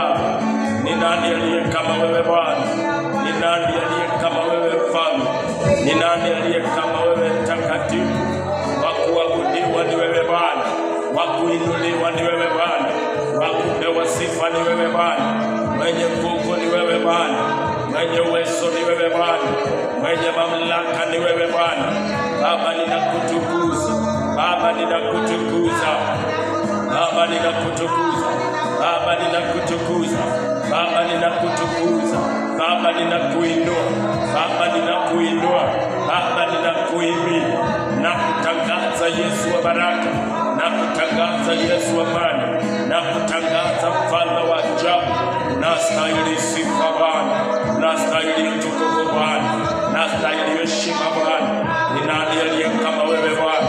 Baba? Ni nani aliye kama wewe Bwana? Ni nani aliye kama wewe Mfalme? Ni nani aliye kama wewe Mtakatifu? Wakuabudiwa ni wewe Bwana, wakuinuliwa ni wewe Bwana, wakupewa sifa ni wewe Bwana. Mwenye nguvu ni wewe Bwana, mwenye uwezo ni wewe Bwana, mwenye mamlaka ni wewe Bwana. Baba, ninakutukuza. Baba, ninakutukuza. Baba, ninakutukuza. Baba, ninakutukuza. Baba, ninakutukuza. Baba, ninakuinua. Baba, ninakuinua. Baba, ninakuhimidi na kutangaza Yesu wa baraka, na kutangaza Yesu wa amani, na kutangaza Mfalme wa ajabu. Unastahili sifa Bwana, unastahili utukufu Bwana, unastahili heshima Bwana. Ni nani aliye kama wewe Bwana?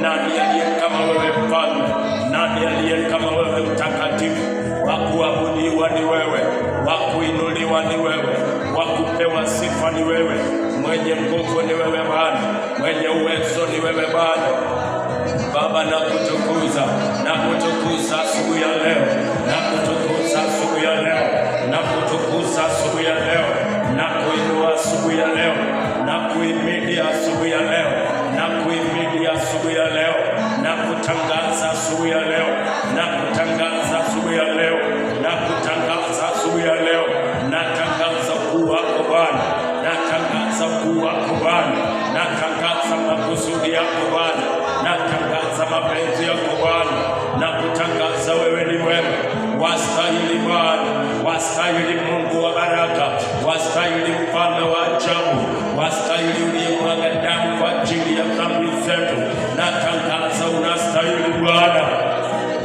Nani aliye kama wewe Mfalme? Nani aliye kama wewe Mtakatifu? Wakuabudiwa ni wewe, wakuinuliwa ni wewe, wakupewa sifa ni wewe. Mwenye nguvu ni wewe Bwana, mwenye uwezo ni wewe Bwana. Baba, nakutukuza, nakutukuza asubuhi ya leo, nakutukuza asubuhi ya leo, nakutukuza asubuhi ya leo, nakuinua asubuhi ya leo, nakuhimidi asubuhi ya leo, nakuhimidi asubuhi ya leo, nakutangaza asubuhi ya leo, nakutangaza asubuhi ya leo, nakutangaza asubuhi ya leo. Natangaza ukuu wako Bwana, natangaza ukuu wako Bwana, natangaza makusudi yako Bwana, natangaza mapenzi yako Bwana, na kutangaza wewe ni mwema. Wastahili Bwana, wastahili Mungu wa baraka, wastahili Mfalme wa ajabu, wastahili uliyemwaga damu kwa ajili ya dhambi zetu. Natangaza unastahili Bwana,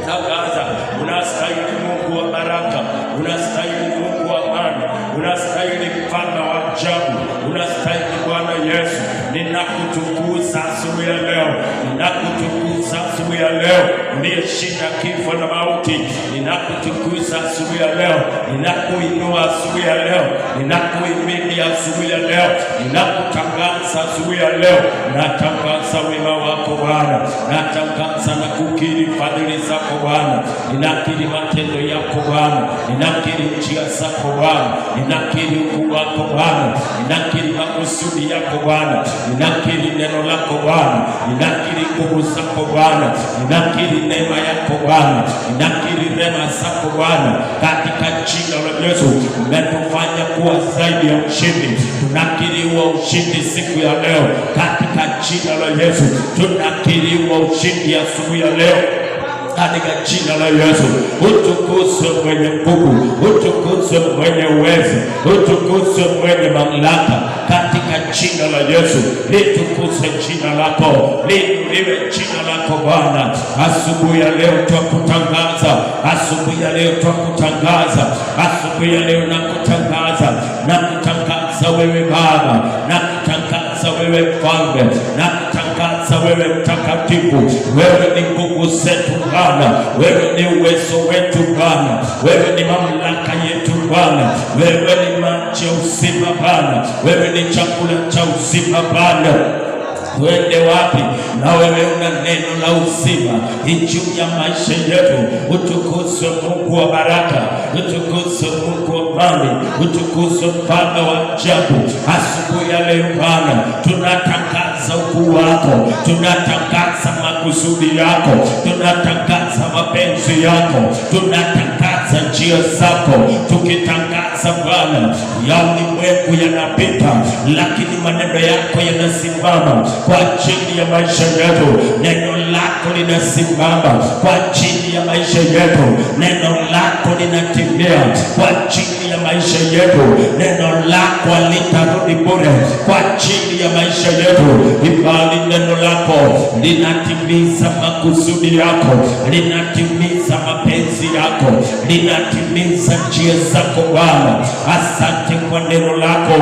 tangaza unastahili Mungu wa baraka, unastahili Mungu wa amani, unastahili Mfalme wa ajabu, unastahili Bwana Yesu. Ninakutukuza asubuhi ya leo, ninakutukuza asubuhi ya leo, uliyeshinda kifo na mauti. Ninakutukuza asubuhi ya leo, ninakuinua asubuhi ya leo, ninakuhimidi asubuhi ya leo, ninakutangaza asubuhi ya leo. Natangaza wema wako Bwana, natangaza na kukiri fadhili zako Bwana, ninakiri matendo yako Bwana, ninakiri njia zako Bwana, ninakiri ukuu wako Bwana, ninakiri makusudi yako Bwana, ninakiri neno lako Bwana, ninakiri nguvu zako Bwana, ninakiri neema yako Bwana, ninakiri rehema zako Bwana. Katika jina la Yesu umetufanya kuwa zaidi ya ushindi. Tunakiri wa ushindi siku ya leo katika jina la Yesu. Tunakiri wa ushindi asubuhi ya leo katika jina la Yesu. Utukuzwe mwenye nguvu, utukuzwe mwenye uwezo, utukuzwe mwenye mamlaka katika jina la Yesu. Litukuzwe jina lako, liinuliwe jina lako Bwana. Asubuhi ya leo twakutangaza, asubuhi ya leo twakutangaza, asubuhi ya leo nakutangaza, nakutangaza wewe Baba, nakutangaza wewe Mfalme, nakutangaza wewe Mtakatifu. Wewe ni nguvu zetu Bwana, wewe ni uwezo wetu Bwana, wewe ni mamlaka yetu Bwana, wewe ni maji ya uzima Bwana, wewe ni chakula cha uzima Bwana. Twende wapi? Na wewe una neno la uzima juu ya maisha yetu. Utukuzwe Mungu wa baraka, utukuzwe Mungu wa amani, utukuzwe Mfalme wa ajabu. Asubuhi ya leo Bwana, tunatangaza ukuu wako, tunatangaza makusudi yako, tunatangaza mapenzi yako, tunatangaza njia zako, tukitangaza Bwana ya ulimwengu yanapita, lakini maneno yako yanasimama kwa ajili ya maisha yetu. Neno lako linasimama kwa ajili ya maisha yetu. Neno lako linatimia kwa ajili ya maisha yetu. Neno lako litarudi bure kwa ajili ya maisha yetu, bali neno lako linatimiza makusudi yako, linatimiza mapenzi yako, linatimiza njia zako Bwana. Asante kwa neno lako,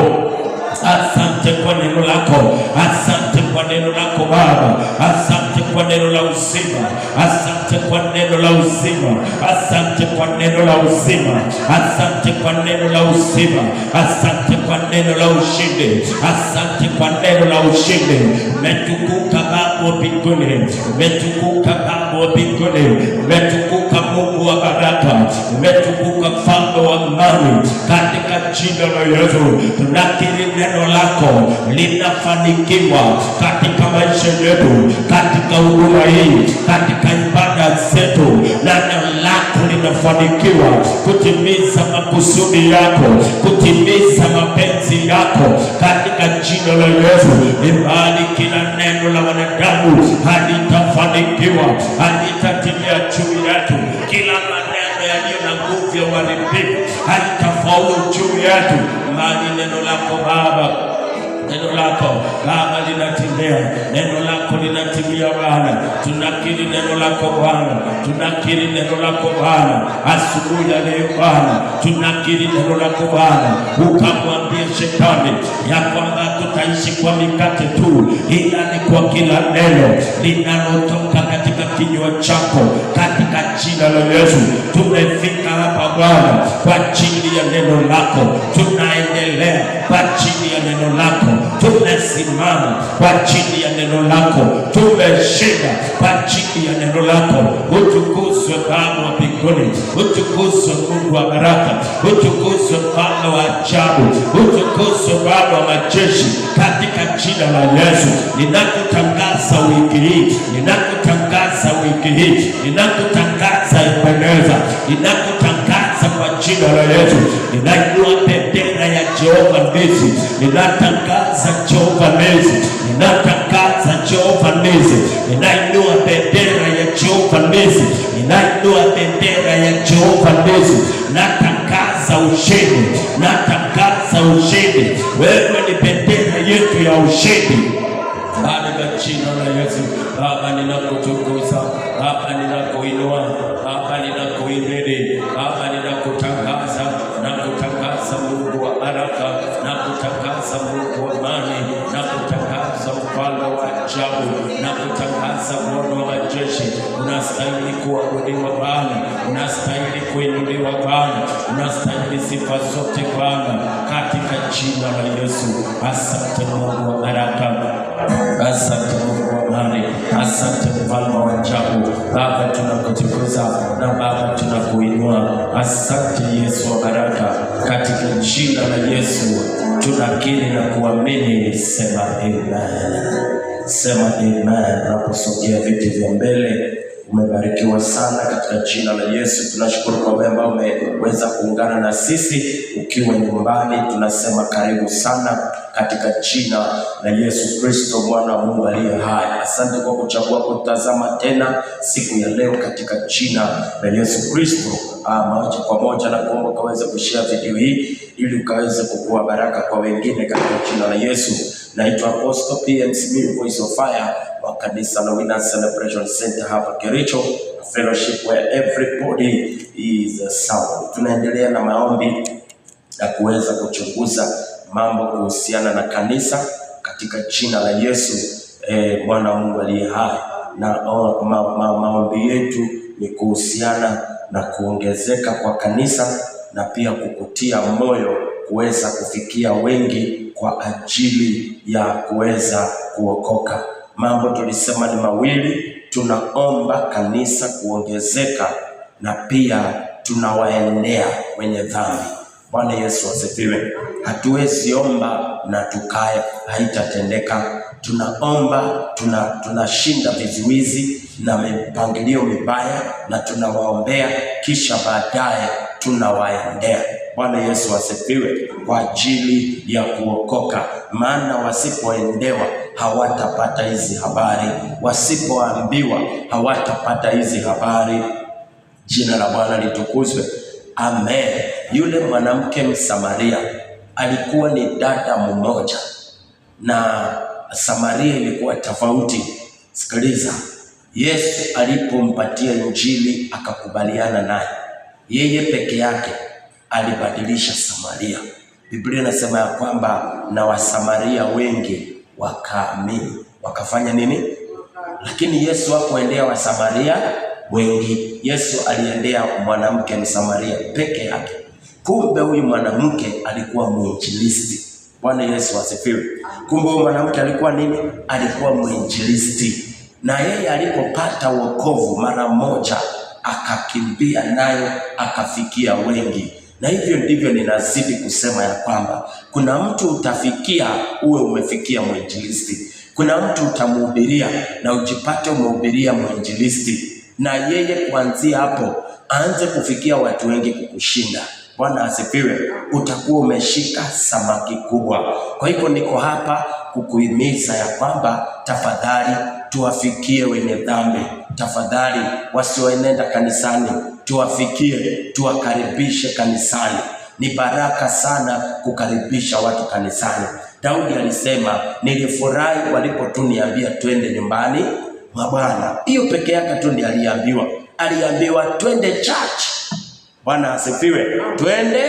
asante kwa neno lako, asante kwa neno lako Baba, asante kwa neno la uzima, asante kwa neno la uzima, asante kwa neno la uzima, asante kwa neno la uzima, asante kwa neno la ushindi, asante kwa neno la ushindi. Umetukuka Baba wa mbinguni, umetukuka Baba wa mbinguni, umetukuka Mungu wa baraka, umetukuka Mfalme wa amani. Katika jina la Yesu tunakiri neno lako linafanikiwa katika maisha yetu, katika huduma hii, katika ibada zetu. Neno lako linafanikiwa kutimiza makusudi yako, kutimiza mapenzi yako katika jina la Yesu. Ibali kila neno la wanadamu halitafanikiwa, halitatimia juu yetu. Kila maneno yaliyo na nguvu ya uharibifu halitafaulu juu yetu, bali neno lako Baba, neno lako Baba linatimia, neno lako linatimia Bwana. Tunakiri neno lako Bwana, tunakiri neno lako Bwana. Asubuhi ya leo Bwana, tunakiri neno lako Bwana. Ukamwambia Shetani ya kwamba tutaishi kwa mikate tu, ila ni kwa kila neno linalotoka katika kinywa chako. Katika jina la Yesu tumefika hapa Bwana kwa ajili ya neno lako, tunaendelea kwa ajili ya neno lako, tumesimama kwa ajili ya neno lako, tumeshinda kwa ajili ya neno lako. Utukuzwe Baba wa mbinguni, utukuzwe Mungu wa baraka, utukuzwe Mfalme wa ajabu, utukuzwe Baba wa majeshi. Katika jina la Yesu ninakutangaza wiki hii, ninakutangaza wiki hii, ninakutangaza Ebeneza, ninakutangaza kwa jina la Yesu. Ninainua bendera ya Jehova Nisi, ninatangaza Jehova Nisi, ninatangaza Jehova Nisi, ninainua bendera ya Jehova Nisi, ninainua bendera ya Jehova Nisi. Natangaza ushindi, natangaza ushindi. Wewe ni bendera yetu ya ushindi katika jina la Yesu. Baba ninakutukuza, Baba ninakuinua, Baba ninakuhimidi, Baba ninakutangaza, nakutangaza Mungu wa baraka, nakutangaza Mungu wa amani, nakutangaza Mfalme wa ajabu, nakutangaza Bwana wa majeshi. Unastahili kuabudiwa Bwana, unastahili kuinuliwa Bwana, unastahili sifa zote Bwana, katika jina la Yesu. Asante Mungu wa baraka, asante Mungu wa amani, asante Mfalme wa ajabu. Baba tunakutukuza na Baba tunakuinua. Asante Yesu wa baraka, katika jina la Yesu tunakiri na kuamini. Sema amen, sema amen. Unaposogea viti vya mbele, umebarikiwa sana katika jina la Yesu. Tunashukuru kwa wewe ambao umeweza kuungana na sisi ukiwa nyumbani. Tunasema karibu sana katika jina la Yesu Kristo, mwana wa Mungu aliye hai. Asante kwa kuchagua kutazama tena siku ya leo katika jina la Yesu Kristo. Moja kwa moja na kuomba ukaweze kushare video hii ili ukaweze kukua baraka kwa wengine katika jina la Yesu. Naitwa Apostle PMC Voice of Fire wa kanisa la Winners Celebration Center hapa Kericho, a fellowship where everybody is a sound. Tunaendelea na maombi na kuweza kuchunguza mambo kuhusiana na kanisa katika jina la Yesu, mwana wa Mungu aliye hai. Na maombi yetu ni kuhusiana na kuongezeka kwa kanisa na pia kukutia moyo kuweza kufikia wengi kwa ajili ya kuweza kuokoka. Mambo tulisema ni mawili, tunaomba kanisa kuongezeka na pia tunawaendea wenye dhambi. Bwana Yesu asifiwe. Hatuwezi omba na tukae, haitatendeka. Tunaomba, tunashinda vizuizi na mipangilio mibaya na tunawaombea, kisha baadaye tunawaendea. Bwana Yesu asifiwe, kwa ajili ya kuokoka. Maana wasipoendewa hawatapata hizi habari, wasipoambiwa hawatapata hizi habari. Jina la Bwana litukuzwe. Amen. Yule mwanamke Msamaria alikuwa ni dada mmoja, na Samaria ilikuwa tofauti. Sikiliza, Yesu alipompatia Injili akakubaliana naye, yeye peke yake alibadilisha Samaria. Biblia inasema ya kwamba na Wasamaria wengi wakaamini. Wakafanya nini? lakini Yesu hakuendea Wasamaria wengi. Yesu aliendea mwanamke Msamaria peke yake. Kumbe huyu mwanamke alikuwa mwinjilisti. Bwana Yesu asifiwe. Kumbe huyu mwanamke alikuwa nini? Alikuwa mwinjilisti. Na yeye alipopata wokovu mara moja akakimbia nayo akafikia wengi. Na hivyo ndivyo ninazidi kusema ya kwamba kuna mtu utafikia uwe umefikia mwinjilisti. Kuna mtu utamhubiria na ujipate umehubiria mwinjilisti, na yeye kuanzia hapo aanze kufikia watu wengi kukushinda. Bwana asifiwe. Utakuwa umeshika samaki kubwa. Kwa hivyo niko hapa kukuhimiza ya kwamba tafadhali tuwafikie wenye dhambi. Tafadhali wasioenenda kanisani tuwafikie, tuwakaribishe kanisani. Ni baraka sana kukaribisha watu kanisani. Daudi alisema, nilifurahi walipotuniambia twende nyumbani mwa Bwana. Hiyo peke yake tu ndiye aliambiwa twende church. Bwana asifiwe. Twende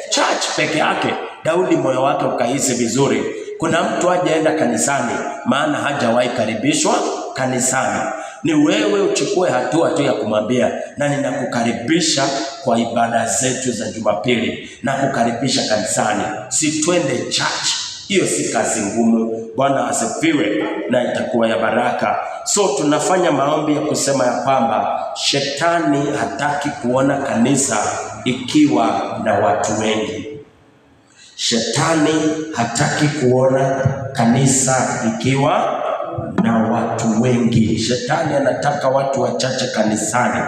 church peke yake. Daudi moyo wake ukahisi vizuri. Kuna mtu hajaenda kanisani maana hajawahi karibishwa kanisani. Ni wewe uchukue hatua tu ya kumwambia, na ninakukaribisha kwa ibada zetu za Jumapili na kukaribisha kanisani. Si twende church. Hiyo si kazi ngumu. Bwana asifiwe, na itakuwa ya baraka. So tunafanya maombi ya kusema ya kwamba shetani hataki kuona kanisa ikiwa na watu wengi. Shetani hataki kuona kanisa ikiwa na watu wengi. Shetani anataka watu wachache kanisani,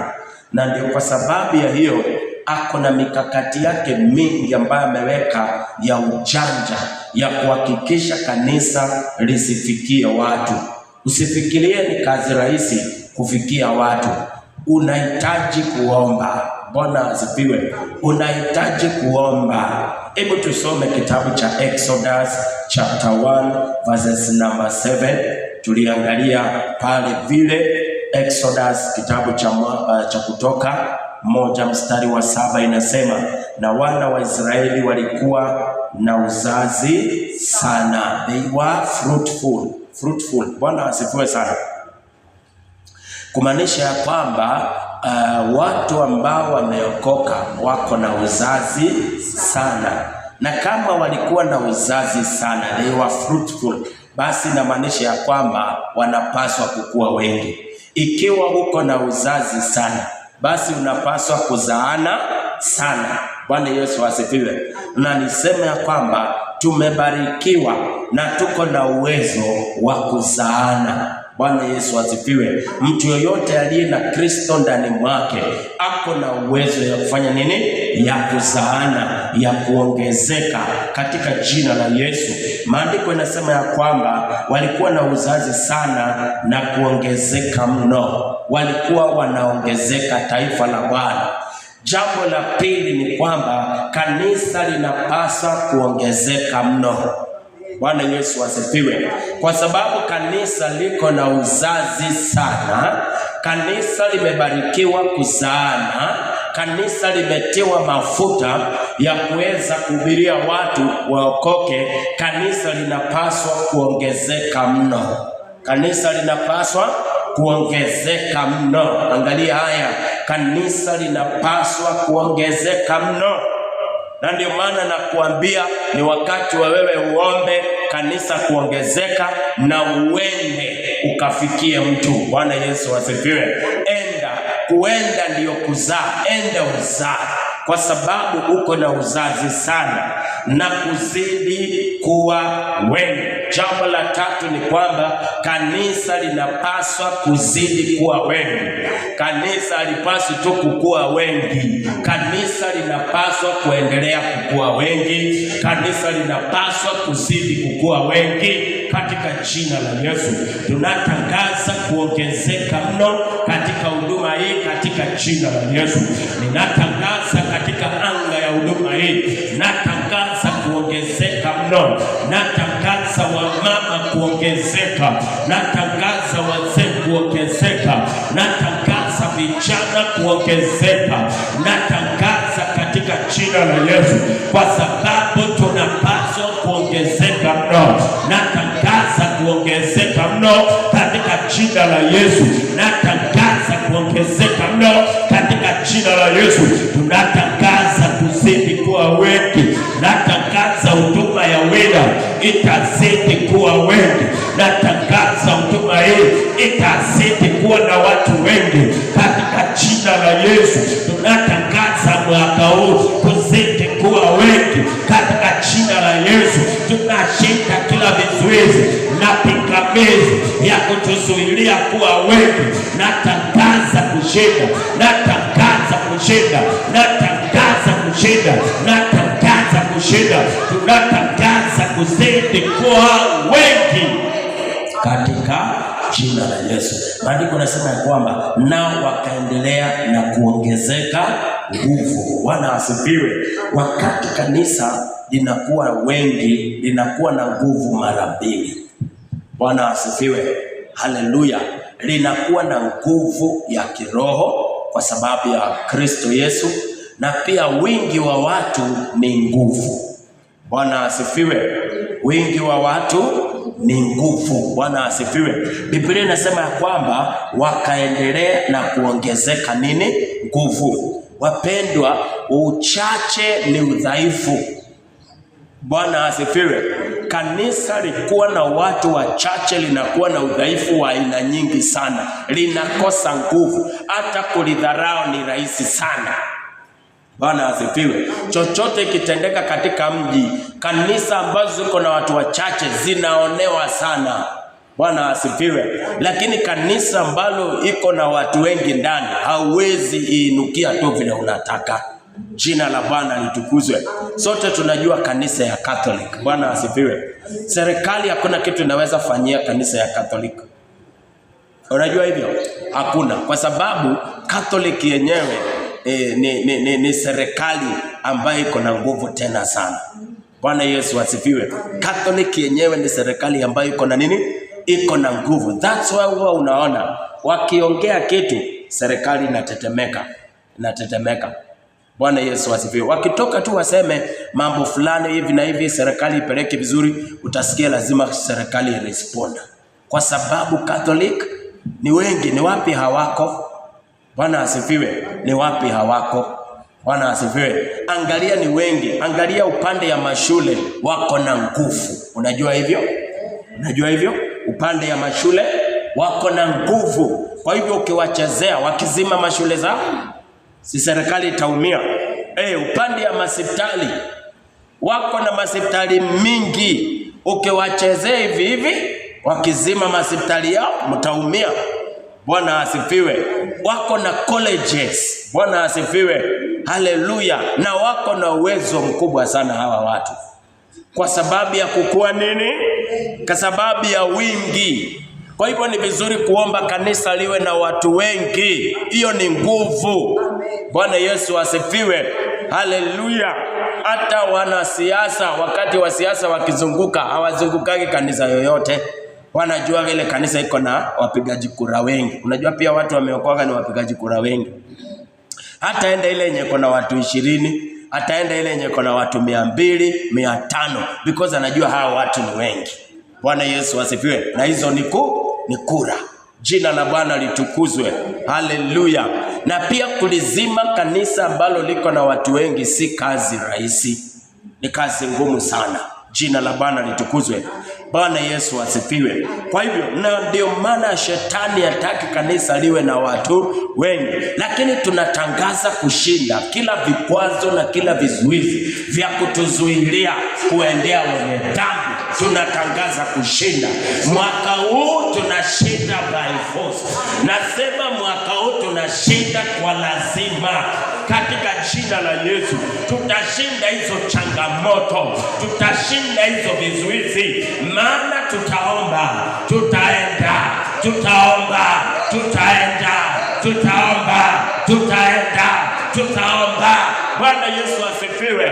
na ndio kwa sababu ya hiyo ako na mikakati yake mingi ambayo ameweka ya ujanja ya kuhakikisha kanisa lisifikie watu. Usifikirie ni kazi rahisi kufikia watu. Unahitaji kuomba. Bwana asifiwe. Unahitaji kuomba. Hebu tusome kitabu cha Exodus chapter 1 verses number 7. Tuliangalia pale vile Exodus kitabu cha Kutoka 1:7 inasema, na wana wa Israeli walikuwa na uzazi sana. They were fruitful. Bwana asifiwe sana. Kumaanisha ya kwamba watu ambao wameokoka wako na uzazi sana. Na kama walikuwa na uzazi sana, they were fruitful, basi inamaanisha ya kwamba wanapaswa kukua wengi. Ikiwa uko na uzazi sana, basi unapaswa kuzaana sana. Bwana Yesu asifiwe. Na niseme ya kwamba tumebarikiwa na tuko na uwezo wa kuzaana. Bwana Yesu asifiwe. Mtu yoyote aliye na Kristo ndani mwake ako na uwezo ya kufanya nini? Ya kuzaana, ya kuongezeka katika jina la Yesu. Maandiko yanasema ya kwamba walikuwa na uzazi sana na kuongezeka mno. Walikuwa wanaongezeka, taifa la Bwana. Jambo la pili ni kwamba kanisa linapaswa kuongezeka mno. Bwana Yesu asifiwe. Kwa sababu kanisa liko na uzazi sana, kanisa limebarikiwa kuzaana, kanisa limetiwa mafuta ya kuweza kuhubiria watu waokoke. Kanisa linapaswa kuongezeka mno. Kanisa linapaswa kuongezeka mno. Angalia haya, kanisa linapaswa kuongezeka mno. Na ndio maana nakuambia ni wakati wa wewe uombe kanisa kuongezeka na uende ukafikie mtu. Bwana Yesu asifiwe. Kuenda ndiyo kuzaa. Enda uzaa, kwa sababu uko na uzazi sana na kuzidi kuwa wengi. Jambo la tatu ni kwamba kanisa linapaswa kuzidi kuwa wengi. Kanisa halipaswi tu kukua wengi. Kanisa linapaswa kuendelea kukua wengi. Kanisa linapaswa kuzidi kukua wengi katika jina la Yesu. Tunatangaza kuongezeka mno katika huduma hii katika jina la Yesu. Ninatangaza katika anga ya huduma hii, natangaza kuongezeka mno. Natangaza wamama kuongezeka, natangaza wazee kuongezeka, natangaza vijana kuongezeka, natangaza katika jina la Yesu, kwa sababu tunapaswa kuongezeka mno. Natangaza kuongezeka mno katika jina la Yesu. Natangaza kuongezeka mno katika jina la Yesu. Tunatangaza kuzidi kuwa wengi. Natangaza huduma ya weda itazidi kuwa wengi. Natangaza huduma hii itazidi kuwa na watu wengi katika jina la Yesu. Tunatangaza mwaka huu kuzidi kuwa wengi katika jina la Yesu. Tunashinda kila vizuizi na pingamizi ya kutuzuilia kuwa wengi. Natangaza kushinda, natangaza kushinda, natangaza kushinda, natangaza kushinda. Tunatangaza kuzidi kuwa wengi katika jina la Yesu. Maandiko yanasema ya kwamba nao wakaendelea na kuongezeka nguvu. Bwana asifiwe. Wakati kanisa linakuwa wengi, linakuwa na nguvu mara mbili. Bwana asifiwe. Haleluya. Linakuwa na nguvu ya kiroho kwa sababu ya Kristo Yesu, na pia wingi wa watu ni nguvu. Bwana asifiwe. Wingi wa watu ni nguvu. Bwana asifiwe. Biblia inasema ya kwamba wakaendelea na kuongezeka nini? Nguvu. Wapendwa, uchache ni udhaifu. Bwana asifiwe. Kanisa likuwa na watu wachache linakuwa na udhaifu wa aina nyingi sana. Linakosa nguvu. Hata kulidharau ni rahisi sana. Bwana asifiwe. Chochote kitendeka katika mji, kanisa ambazo ziko na watu wachache zinaonewa sana. Bwana asifiwe. Lakini kanisa ambalo iko na watu wengi ndani, hauwezi iinukia tu vile unataka. Jina la Bwana litukuzwe. Sote tunajua kanisa ya Catholic. Bwana asifiwe. Serikali hakuna kitu inaweza fanyia kanisa ya Catholic. Unajua hivyo? Hakuna. Kwa sababu Catholic yenyewe ni serikali ambayo iko na nguvu tena sana. Bwana Yesu asifiwe. Catholic yenyewe ni serikali ambayo iko na nini? Iko na nguvu. That's why huwa unaona wakiongea kitu serikali inatetemeka. Bwana Yesu asifiwe. Wakitoka tu waseme mambo fulani hivi na hivi, serikali ipeleke vizuri, utasikia lazima serikali iresponda. Kwa sababu Catholic ni wengi. Ni wapi hawako? Bwana asifiwe. Ni wapi hawako? Bwana asifiwe. Angalia ni wengi. Angalia upande ya mashule wako na nguvu. Unajua hivyo? Unajua hivyo? Upande ya mashule wako na nguvu. Kwa hivyo ukiwachezea wakizima mashule zao, si serikali itaumia. Upande ya masipitali wako na masipitali mingi. Ukiwachezea hivi wakizima masipitali yao, mtaumia. Bwana asifiwe. Wako na colleges. Bwana asifiwe. Haleluya. Na wako na uwezo mkubwa sana hawa watu. Kwa sababu ya kukua nini? Kwa sababu ya wingi. Kwa hivyo ni vizuri kuomba kanisa liwe na watu wengi. Hiyo ni nguvu. Bwana Yesu asifiwe. Haleluya. Hata wanasiasa, wakati wa siasa wakizunguka, hawazungukagi kanisa yoyote. Wanajua ile kanisa iko na wapigaji kura wengi. Unajua pia watu wameokoka ni wapigaji kura wengi. Hata enda ile yenye iko na watu 20, ataenda ile yenye iko na watu 200, 500, because anajua hao watu ni wengi. Bwana Yesu asifiwe. Na hizo ni kura. Jina la Bwana litukuzwe. Haleluya. Na pia kulizima kanisa ambalo liko na watu wengi si kazi rahisi. Ni kazi ngumu sana. Jina la Bwana litukuzwe. Bwana Yesu asifiwe. Kwa hivyo na ndio maana shetani hataki kanisa liwe na watu wengi. Lakini tunatangaza kushinda kila vikwazo na kila vizuizi vya kutuzuilia kuendea wenye dhambi. Tunatangaza kushinda. Mwaka huu tunashinda by force. Nasema mwaka huu tunashinda kwa lazima. Katika jina la Yesu tutashinda hizo changamoto, tutashinda hizo vizuizi, maana tutaomba, tutaenda, tutaomba, tutaenda, tutaomba, tutaenda, tutaomba. Bwana Yesu asifiwe.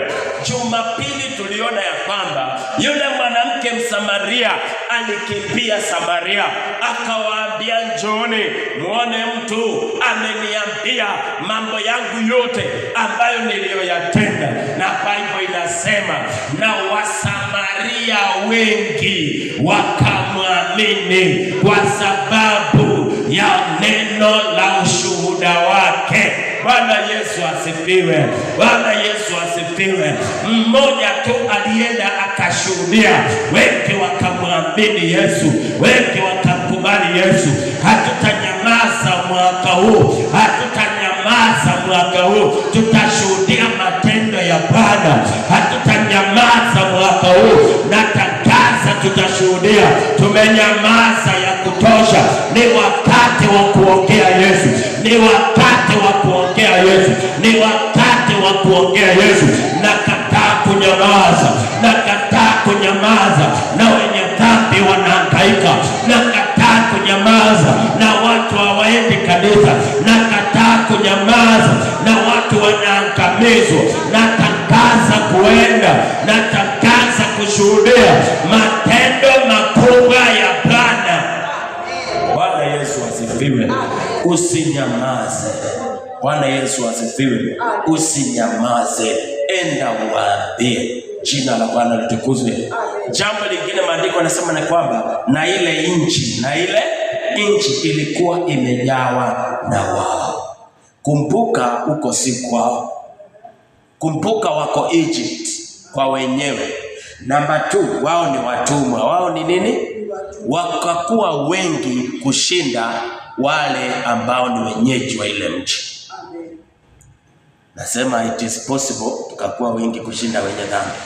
Jumapili tuliona ya kwamba yule mwanamke Msamaria alikimbia Samaria, akawaambia njooni muone mtu ameniambia mambo yangu yote ambayo niliyoyatenda. Na Biblia inasema na Wasamaria Samaria wengi wakamwamini kwa sababu ya neno la ushuhuda wake. Bwana Yesu asifiwe. Bwana Yesu asifiwe. Mmoja tu alienda akashuhudia, wengi wakamwamini Yesu, wengi wakamkubali Yesu. Hatutanyamaza mwaka huu, hatutanyamaza mwaka huu, tutashuhudia matendo ya Bwana. Hatutanyamaza mwaka huu, natangaza tutashuhudia. Tumenyamaza ya kutosha, ni wakati wa kuongea Yesu, ni wakati wa kuongea Yesu, ni wakati wa kuongea Yesu. Nakataa kunyamaza, nakataa kunyamaza na wenye dhambi wanahangaika, nakataa kunyamaza na watu hawaendi kanisa, nakataa kunyamaza na watu wanaangamizwa. Natangaza kuenda, natangaza kushuhudia matendo makubwa ya Bwana. Bwana Yesu asifiwe. Usinyamaze. Bwana Yesu asifiwe. Usinyamaze, enda uwaambie. Jina la Bwana litukuzwe. Jambo lingine maandiko yanasema ni kwamba na ile nchi ilikuwa imejawa na wao. Kumbuka uko si kwao. Kumbuka wako Egypt kwa wenyewe. Namba 2, wao ni watumwa. Wao ni nini? Wakakuwa wengi kushinda wale ambao ni wenyeji wa ile mji. Nasema it is possible tukakuwa wengi kushinda wenye dhambi.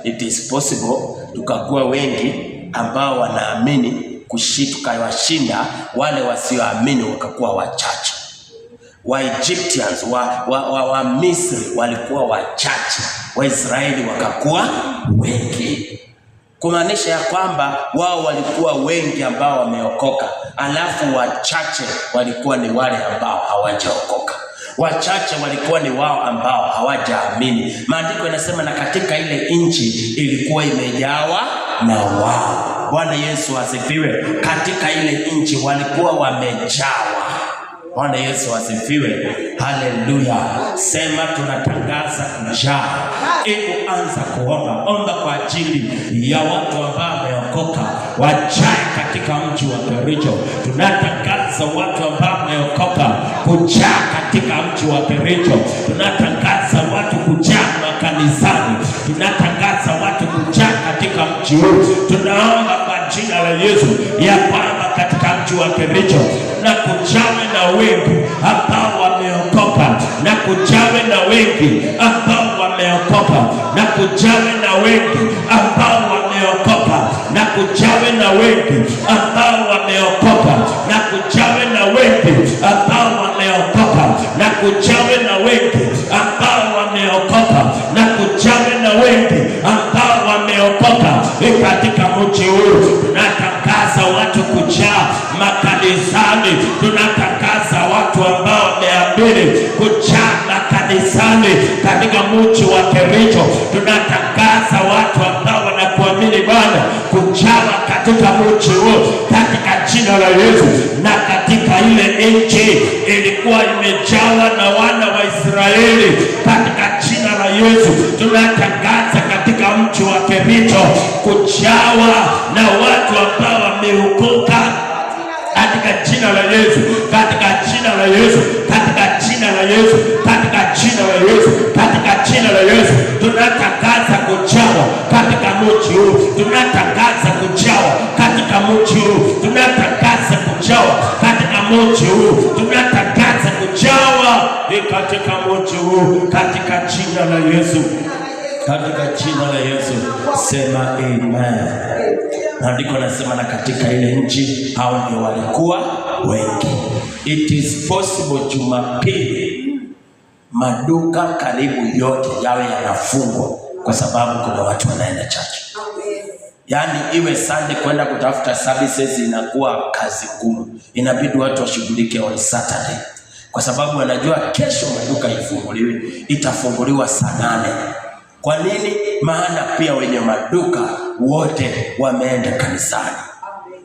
It is possible tukakuwa wengi ambao wanaamini tukawashinda wale wasioamini wakakuwa wachache. Wa Egyptians wa Misri walikuwa wachache, Waisraeli wakakuwa wengi. Kumaanisha ya kwamba wao walikuwa wengi ambao wameokoka, alafu wachache walikuwa ni wale ambao hawajaokoka. Wachache walikuwa ni wao ambao hawajaamini. Maandiko yanasema na katika ile nchi ilikuwa imejawa na wao. Bwana Yesu asifiwe. Katika ile nchi walikuwa wamejawa. Bwana Yesu asifiwe. Haleluya. Sema tunatangaza kujaa. Hebu anza kuomba. Omba kwa ajili ya watu ambao wameokoka wajae katika mji wa Kericho. Tunatangaza watu ambao wameokoka kujaa katika mji wa Kericho. Tunatangaza watu kujaa makanisani. Tunatangaza watu kujaa katika mji huu. Tunaomba kwa jina la Yesu ya kwamba katika mji wa Kericho na kujawe na wengi ambao wameokoka, na kujawe na wengi ambao wameokoka, na kujawe na wengi ambao wameokoka, na kujawe na wengi ambao wameokoka, na kujawe na wengi ambao wameokoka, na kujawe na wengi ambao wameokoka, na kujawe na wengi ambao wameokoka katika mji huu. Tunatangaza watu kujaa makanisani. Tunatangaza watu ambao wameamini kujaa makanisani katika mji wa Kericho. Tunatangaza watu ambao wanakuamini Bwana kujawa katika mji huu katika jina la Yesu. Na katika ile nchi ilikuwa imejawa na wana wa Israeli katika jina la Yesu. Tunatangaza katika mji wa Kericho kujawa na watu ambao wameokoka katika jina la Yesu, katika jina la Yesu, katika jina la Yesu, katika jina la Yesu, katika jina la Yesu. Tunatangaza kujawa katika mji huu. Tunatangaza kujawa katika mji huu. Tunatangaza kujawa katika mji huu. Tunatangaza kujawa katika mji huu katika jina la Yesu. Katika jina la Yesu. Sema amen. Maandiko yanasema na katika ile nchi hao ndio walikuwa wengi. It is possible Jumapili maduka karibu yote yawe yanafungwa kwa sababu kuna watu wanaenda church. Yaani iwe Sunday kwenda kutafuta services inakuwa kazi ngumu. Inabidi watu washughulike on Saturday. Kwa sababu wanajua kesho maduka ifunguliwe, itafunguliwa saa 8. Kwa nini? Maana pia wenye maduka wote wameenda kanisani.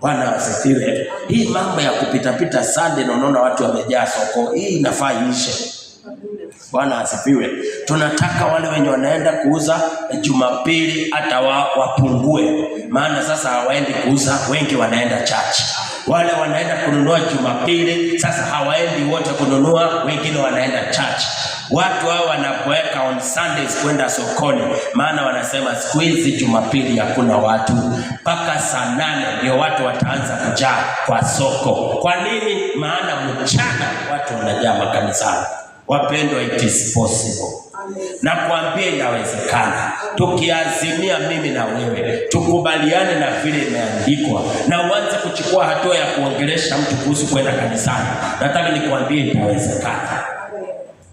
Bwana asifiwe. Hii mambo ya kupita Sunday na unaona watu wamejaa soko, hii inafaa iishe. Bwana asifiwe. Tunataka wale wenye wanaenda kuuza Jumapili hata wapungue, maana sasa hawaendi kuuza, wengi wanaenda church. Wale wanaenda kununua Jumapili sasa hawaendi wote kununua, wengine wanaenda church. Watu hao wanapoeka on Sundays kwenda sokoni, maana wanasema siku hizi Jumapili hakuna watu, mpaka saa 8 ndio watu wataanza kujaa kwa soko. Kwa nini? Maana mchana watu wanajaa makanisani. Wapendwa, it is possible. Na kuambia inawezekana. Tukiazimia mimi na wewe, tukubaliane na vile imeandikwa na uanze kuchukua hatua ya kuongelesha mtu kuhusu kwenda kanisani. Nataka nikuambie inawezekana.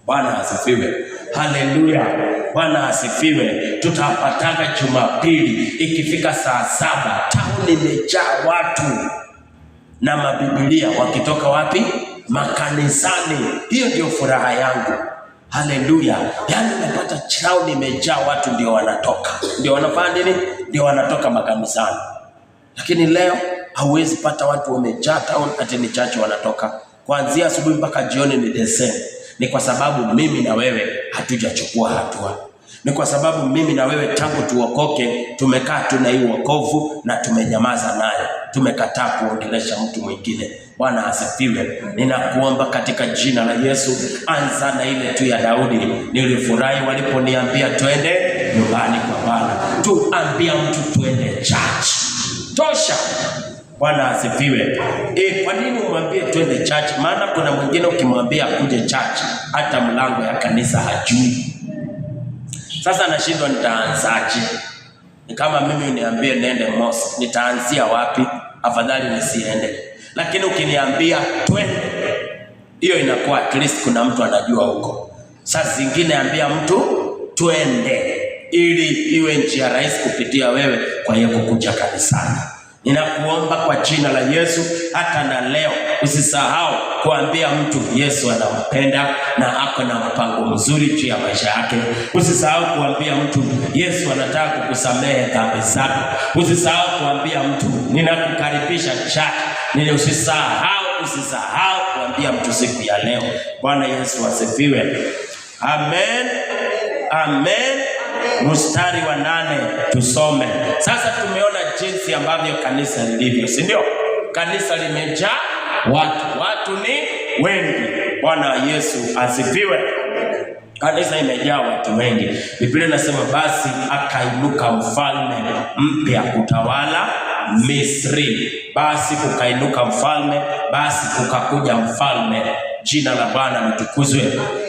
Bwana asifiwe. Haleluya. Bwana asifiwe. Tutapatanga Jumapili ikifika saa 7, tauni imejaa watu na mabibilia wakitoka wapi? Makanisani. Hiyo ndio furaha yangu. Haleluya. Yaani napata town imejaa watu, ndio wanatoka. Ndio wanafanya nini? Ndio wanatoka makanisani. Lakini leo hauwezi pata watu wamejaa town ati ni chache wanatoka. Kuanzia asubuhi mpaka jioni ni the same. Ni kwa sababu mimi na wewe hatujachukua hatua. Ni kwa sababu mimi na wewe tangu tuokoke tumekaa tu na hii wokovu na tumenyamaza nayo. Tumekataa kuongelesha mtu mwingine. Bwana asifiwe. Ninakuomba katika jina la Yesu, anza na ile tu ya Daudi. Nilifurahi waliponiambia twende nyumbani kwa Bwana. Tuambia mtu twende church. Tosha. Bwana asifiwe. Kwa nini umwambie twende church? Maana kuna mwingine ukimwambia kuje church hata mlango ya kanisa hajui. Sasa nashindwa nitaanzaje? Ni kama mimi uniambie nende mosque, nitaanzia wapi? Afadhali nisiende. Lakini ukiniambia twende, hiyo inakuwa at least kuna mtu anajua huko. Sasa zingine ambia mtu twende ili iwe njia rahisi kupitia wewe kwa hiyo kukuja kanisani. Ninakuomba kwa jina la Yesu, hata na leo usisahau kuambia mtu Yesu anampenda na ako na mpango mzuri juu ya maisha yake. Usisahau kuambia mtu Yesu anataka kukusamehe dhambi zako. Usisahau kuambia mtu ninakukaribisha church. Usisahau kuambia mtu siku ya leo. Bwana Yesu asifiwe. Amen. Amen. Mstari wa 8 tusome. Sasa tumeona jinsi ambavyo kanisa lilivyo, si ndio? Kanisa limejaa watu ni wengi. Bwana Yesu asifiwe. Kanisa imejaa watu wengi. Biblia inasema basi akainuka mfalme mpya kutawala Misri. Basi kukainuka mfalme, basi kukakuja mfalme. Jina la Bwana litukuzwe.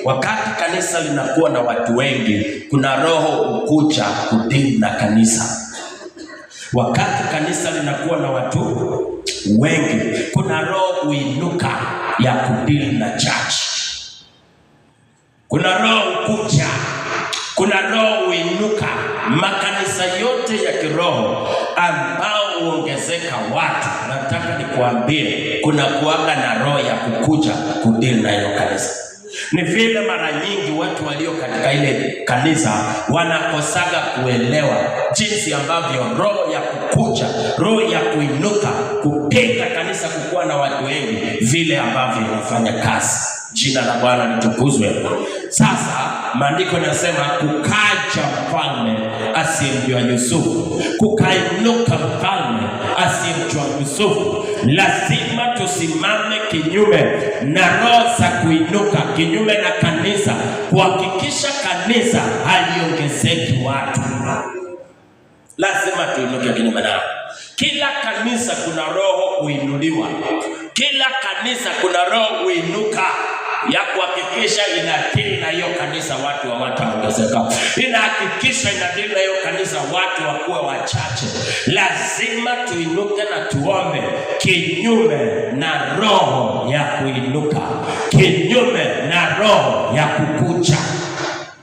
Wakati kanisa linakuwa na watu wengi, kuna roho ukuja kudili na kanisa. Wakati kanisa linakuwa na watu wengi, kuna roho uinuka ya kudili na church. Kuna roho ukuja, kuna roho uinuka. Makanisa yote ya kiroho ambao uongezeka watu, nataka nikuambie kuna kuaga na roho ya kukuja kudili na hiyo kanisa. Ni vile mara nyingi watu walio katika ile kanisa wanakosaga kuelewa jinsi ambavyo roho ya kukuja, roho ya kuinuka, kupenda kanisa kukuwa na watu wengi, vile ambavyo inafanya kazi. Jina la Bwana litukuzwe. Sasa maandiko yanasema kukaja mfalme asiyemjua Yusufu. Kukainuka mfalme asiyemjua Yusufu. Lazima tusimame kinyume na roho za kuinuka, kinyume na kanisa, kuhakikisha kanisa haliongezeki watu. Lazima tuinuke kinyume nao. Kila kanisa kuna roho uinuliwa. Kila kanisa kuna roho uinuka ya kuhakikisha inadili na hiyo kanisa watu hawataongezeka. Inahakikisha inadili na hiyo kanisa watu wakuwe wachache. Lazima tuinuke na tuombe kinyume na roho ya kuinuka, kinyume na roho ya kukucha.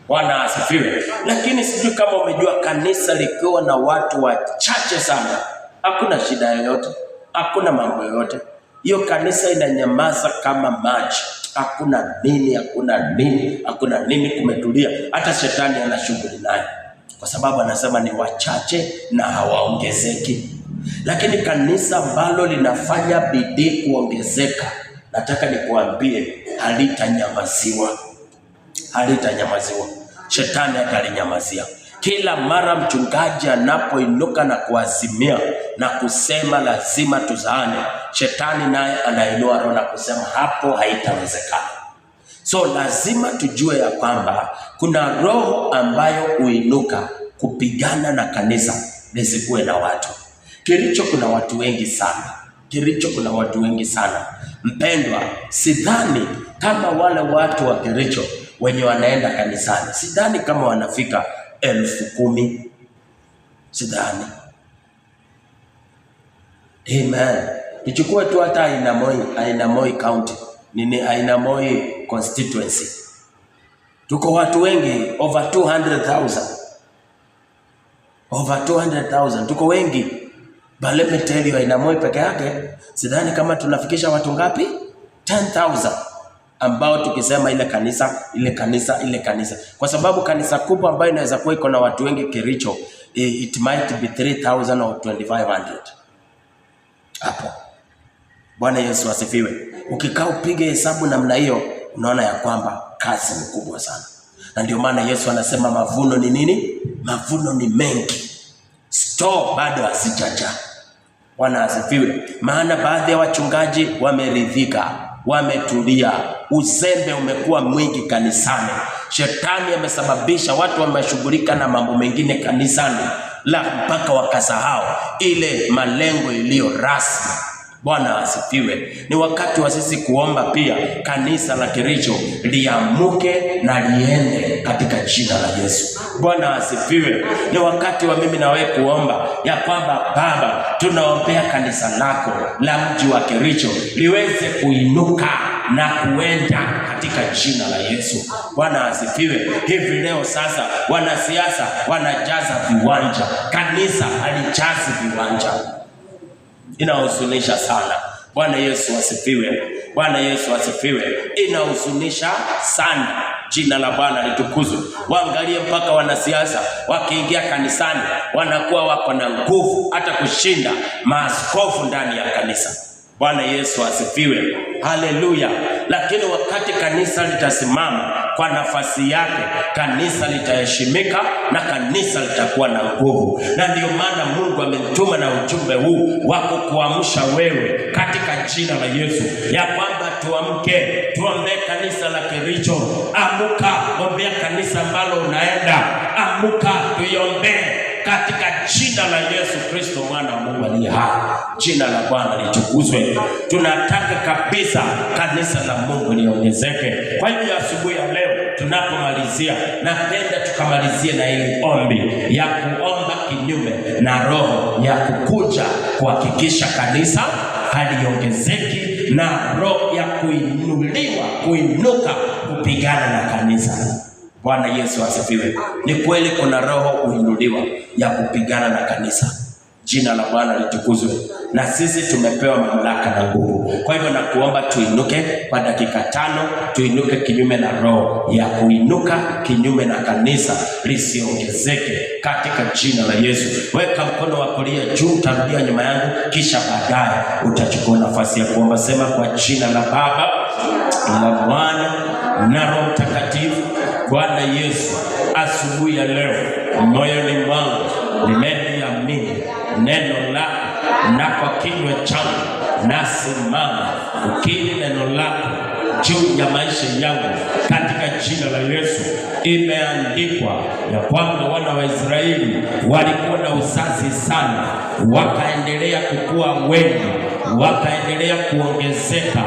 Bwana asifiwe. Lakini sijui kama umejua, kanisa likiwa na watu wachache sana, hakuna shida yoyote, hakuna mambo yoyote. Hiyo kanisa inanyamaza kama maji. Hakuna nini, kumetulia. Hata shetani ana shughuli naye, kwa sababu anasema ni wachache na hawaongezeki. Lakini kanisa ambalo linafanya bidii kuongezeka, nataka nikuambie halitanyamaziwa. halitanyamaziwa. Shetani atalinyamazia. Kila mara mchungaji anapoinuka na kuazimia na kusema lazima tuzaane, shetani naye anainua roho na kusema hapo haitawezekana. So lazima tujue ya kwamba kuna roho ambayo huinuka kupigana na kanisa lisikuwe na watu. Kericho kuna watu wengi sana. Mpendwa, sidhani kama wale watu wa Kericho wenye wanaenda kanisani, sidhani kama wanafika 10,000. Sidhani. Amen. Nichukue tu hata Ainamoi County, Ainamoi constituency. Tuko watu wengi, over 200,000. Tuko wengi. But let me tell you, Ainamoi peke yake, sidhani kama tunafikisha watu ngapi? 10,000. Ambao tukisema ile kanisa. Kwa sababu kanisa kubwa ambayo inaweza kuwa iko na watu wengi Kericho, it might be 3,000 or 2,500. Hapo. Bwana Yesu asifiwe. Ukikaa upige hesabu namna hiyo, unaona ya kwamba kazi ni kubwa sana. Na ndio maana Yesu anasema mavuno ni nini? Mavuno ni mengi. Store bado hasijaja. Bwana asifiwe. Maana baadhi ya wachungaji wameridhika, wametulia. Uzembe umekuwa mwingi kanisani. Shetani amesababisha watu wameshughulika na mambo mengine kanisani, la mpaka wakasahau ile malengo iliyo rasmi. Bwana asifiwe. Ni wakati wa sisi kuomba pia kanisa la Kericho liamuke na liende katika jina la Yesu. Bwana asifiwe. Ni wakati wa mimi na wewe kuomba ya kwamba Baba, tunaombea kanisa lako la mji wa Kericho liweze kuinuka na kuenda katika jina la Yesu. Bwana asifiwe. Hivi leo sasa wanasiasa wanajaza viwanja, kanisa halijazi viwanja. Inahuzunisha sana. Bwana Yesu asifiwe. Inahuzunisha sana. Jina la Bwana litukuzwe. Waangalie mpaka wanasiasa wakiingia kanisani wanakuwa wako na nguvu hata kushinda maaskofu ndani ya kanisa. Bwana Yesu asifiwe. Haleluya. Lakini wakati kanisa litasimama kwa nafasi yake, kanisa litaheshimika na kanisa litakuwa na nguvu. Na ndio maana Mungu amenituma na ujumbe huu wa kukuamsha wewe katika jina la Yesu, ya kwamba tuamke, tuombee kanisa la Kericho. Amuka, ombea kanisa ambalo unaenda. Amuka, tuiombee katika jina la Yesu Kristo mwana wa Mungu aliye hai. Jina la Bwana litukuzwe. Tunataka kabisa kanisa la Mungu liongezeke. Kwa hiyo asubuhi ya leo tunapomalizia, napenda tukamalizie na ile ombi ya kuomba kinyume na roho ya kukuja kuhakikisha kanisa haliongezeki, na roho ya kuinuka kupigana na kanisa. Bwana Yesu asifiwe. Ni kweli kuna roho huinuliwa ya kupigana na kanisa. Jina la Bwana litukuzwe. Na sisi tumepewa mamlaka na nguvu. Kwa hivyo nakuomba tuinuke kwa dakika 5, tuinuke kinyume na roho ya kuinuka kinyume na kanisa lisiongezeke katika jina la Yesu. Weka mkono wa kulia juu, utarudia nyuma yangu, kisha baadaye utachukua nafasi ya kuomba. Sema kwa jina la Baba, la Mwana na Roho Mtakatifu. Bwana Yesu, asubuhi ya leo moyoni mwangu nimeliamini neno lako, na kwa kinywa changu nasimama ukiri neno lako juu ya maisha yangu katika jina la Yesu. Imeandikwa ya kwamba wana wa Israeli walikuwa na uzazi sana, wakaendelea kukua wengi, wakaendelea kuongezeka,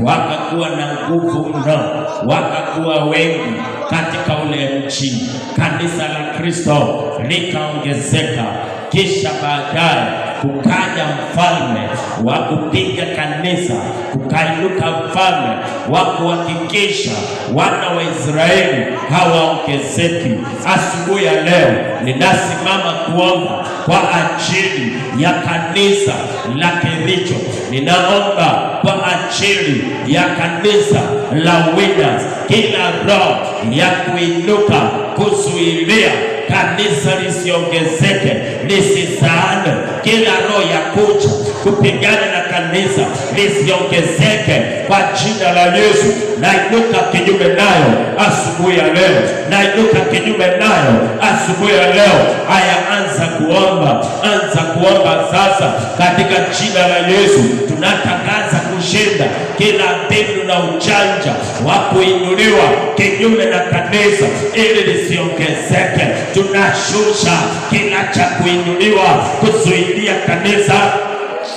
wakakuwa na nguvu mno, wakakuwa wengi katika ule mji. Kanisa la Kristo likaongezeka. Kisha baadaye kukaja mfalme wa kupiga kanisa, kukainuka mfalme wa kuhakikisha wana wa Israeli hawaongezeki. Asubuhi ya leo ninasimama kuomba kwa ajili ya kanisa la Kericho. Ninaomba kwa ajili ya kanisa la Winners, kila roho ya kuinuka kuzuilia kanisa lisiongezeke, lisizaane. Kila roho ya kucha kupigana na kanisa lisiongezeke kwa jina la Yesu. Nainuka kinyume nayo asubuhi ya leo, nainuka kinyume nayo asubuhi ya leo. Haya, anza kuomba sasa katika jina la Yesu. Tunatangaza kushinda kila mbinu na ujanja wa kuinuliwa kinyume na kanisa ili lisiongezeke. Tunashusha kila cha kuinuliwa kuzuilia kanisa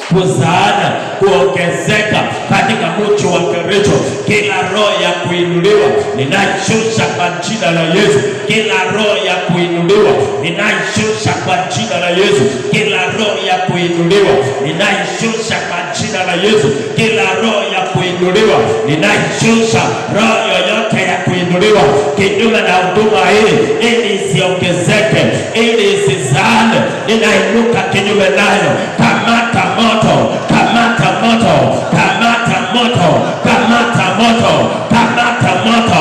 kuzaana, kuongezeka katika mji wa Kericho. Kila roho ya kuinuliwa ninashusha kwa jina la Yesu. Kila roho ya kuinuliwa ninashusha kwa jina la Yesu. Kila roho ya kuinuliwa ninashusha kwa jina la Yesu. Kila roho ya kuinuliwa ninashusha. Roho yoyote ya kuinuliwa kinyume na huduma hii ili isiongezeke, ili isizaane, ninainuka kinyume nayo. Kamata moto, kamata moto, kamata moto, kamata moto, kamata moto.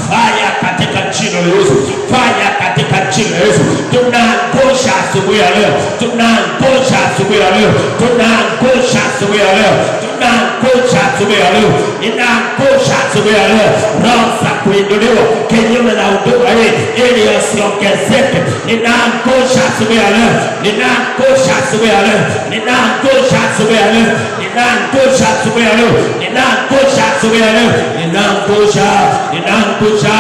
Fire katika jina la Yesu, fire katika jina la Yesu. Tunaangusha asubuhi ya leo, tunaangusha asubuhi ya leo, tunaangusha asubuhi ya leo, tunaangusha asubuhi ya leo, ninaangusha asubuhi ya leo roho za kuinuliwa kinyume na huduma hii ili isiongezeke. Ninaangusha asubuhi ya leo, ninaangusha asubuhi ya leo, ninaangusha asubuhi ya leo, ninaangusha asubuhi ya leo, ninaangusha asubuhi ya leo, ninaangusha, ninaangusha,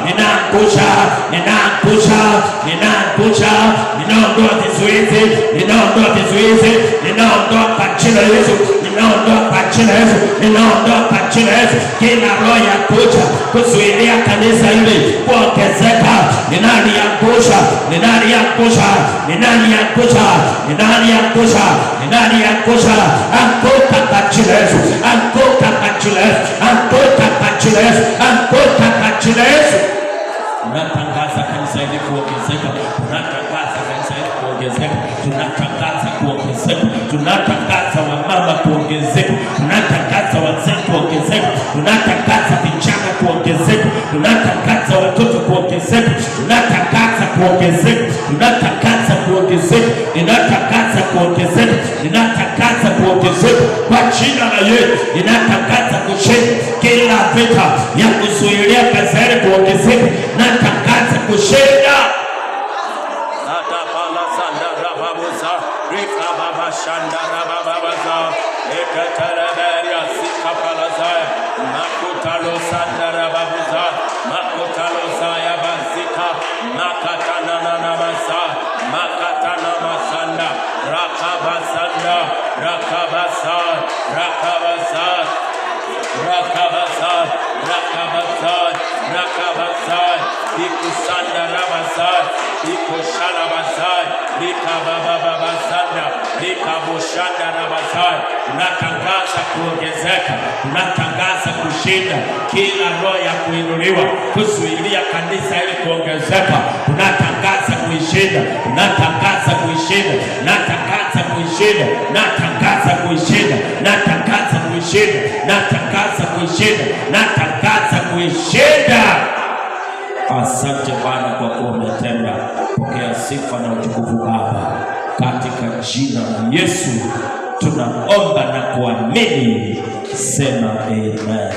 ninaangusha, ninaangusha, ninaangusha, ninaondoa vizuizi, ninaondoa vizuizi, ninaondoa kwa jina la Yesu, ninaondoa kwa jina la Yesu, ninaondoa kwa jina la Yesu kila roho ya kucha kuzuilia kanisa hili kuongezeka. Ninaliangusha, ninaliangusha, ninaliangusha, ninaliangusha, ninaliangusha. Anguka kwa jina la Yesu, anguka kwa jina la Yesu, anguka kwa jina la Yesu, anguka kwa jina la Yesu. Tunatangaza kanisa hili kuongezeka, tunatangaza kanisa hili kuongezeka, tunatangaza kuongezeka, tunatangaza wamama kuongezeka, tunatangaza wazee kuongezeka, tunatangaza vijana kuongezeka, tunatangaza watoto kuongezeka, tunatangaza kuongezeka, tunatangaza kuongezeka, ninatangaza kuongezeka, ninatangaza kuongezeka kwa jina la Yesu. Ninatangaza kushinda kila vita ya kuzuilia kanisa hili kuongezeka, natangaza kushinda. Atapala sanda rababuza rika baba shanda rababaza ekataraberia sikapala zaya makutalo sanda rababuza makutalo zaya bazika makatana na masa makatana masanda rakabasanda rakabasa rakabasa rakabasa rakabasa rakabasa ikusanda rabasa ikushala basa likabababasanda likabushanda rabasa. Tunatangaza kuongezeka, tunatangaza kushinda kila roho ya kuinuliwa kuzuilia kanisa ili kuongezeka. Tunatangaza kuishinda, tunatangaza kuishinda, natangaza kuishinda, natangaza kuishinda, natangaza kuishinda, natangaza kuishinda, natangaza kuishinda. Asante Bwana kwa kuwa umetenda. Pokea sifa na utukufu Baba, katika jina la Yesu tunaomba na kuamini. Sema amen.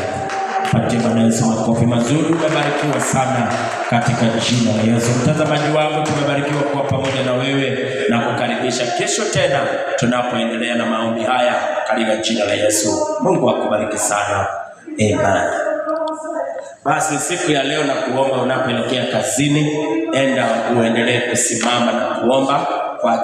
Patia Bwana Yesu makofi mazuri. Umebarikiwa sana katika jina la Yesu. Mtazamaji wangu, tumebarikiwa kuwa pamoja na wewe na kukaribisha kesho tena tunapoendelea na maombi haya katika jina la Yesu. Mungu akubariki sana. Amen. Basi siku ya leo na kuomba unapoelekea kazini, enda uendelee kusimama na kuomba kwa